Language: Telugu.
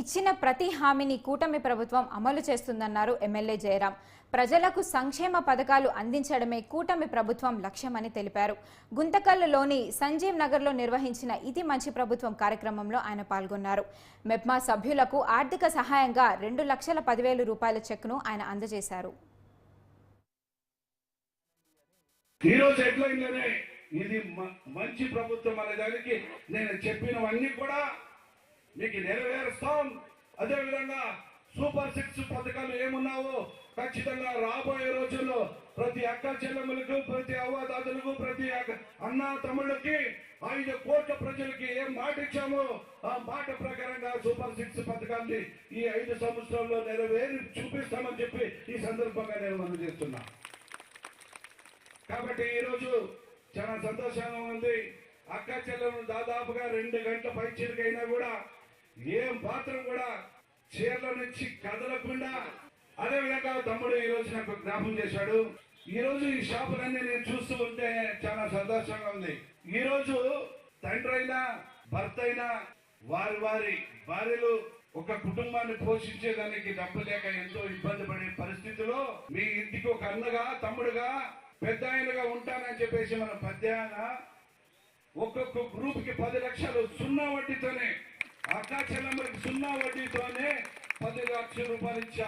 ఇచ్చిన ప్రతి హామీని కూటమి ప్రభుత్వం అమలు చేస్తుందన్నారు ఎమ్మెల్యే జయరాం. ప్రజలకు సంక్షేమ పథకాలు అందించడమే కూటమి ప్రభుత్వం లక్ష్యమని తెలిపారు. గుంతకల్లులోని సంజీవ్ నగర్లో నిర్వహించిన ఇది మంచి ప్రభుత్వం కార్యక్రమంలో ఆయన పాల్గొన్నారు. మెప్మా సభ్యులకు ఆర్థిక సహాయంగా 2,10,000 రూపాయల చెక్ను ఆయన అందజేశారు. ఇది మంచి ప్రభుత్వం అనే దానికి నేను చెప్పినవన్నీ కూడా మీకు నెరవేరుస్తాం. అదేవిధంగా సూపర్ 6 పథకాలు ఏమున్నావో ఖచ్చితంగా రాబోయే రోజుల్లో ప్రతి అక్క చెల్లెమ్మలకు, ప్రతి అవ్వదాదులకు, ప్రతి అన్న తమ్ముళ్ళకి 5 కోట్ల ప్రజలకి ఏం మాట ఇచ్చామో ఆ మాట ప్రకారంగా సూపర్ 6 పథకాన్ని ఈ 5 సంవత్సరాల్లో నెరవేరి చూపిస్తామని చెప్పి ఈ సందర్భంగా నేను మనం చేస్తున్నా. కాబట్టి ఈరోజు చాలా సంతోషంగా ఉంది. అక్క చెల్లెలు దాదాపుగా 2 గంటల పైచీలకైనా కూడా ఏం పాత్రం కూడా చీరల నుంచి కదలకుండా, అదేవిధంగా తమ్ముడు ఈ రోజు నాకు జ్ఞాపం చేశాడు. ఈ రోజు ఈ షాపులన్నీ నేను చూస్తూ ఉంటే చాలా సంతోషంగా ఉంది. ఈ రోజు తండ్రి అయినా భర్త అయినా వారి వారి భార్యలు ఒక కుటుంబాన్ని పోషించేదానికి డబ్బు లేక ఎంతో ఇబ్బంది పడే పరిస్థితిలో మీ ఇంటికి ఒక అన్నగా, తమ్ముడుగా, పెద్ద ఆయనగా ఉంటానని చెప్పేసి మన పెద్ద ఒక్కొక్క గ్రూప్ కి 10 లక్షలు సున్నా వడ్డీతోనే, అక్కా చెల్లెమ్మకి సున్నా వడ్డీతోనే 10 లక్షల రూపాయలు ఇచ్చి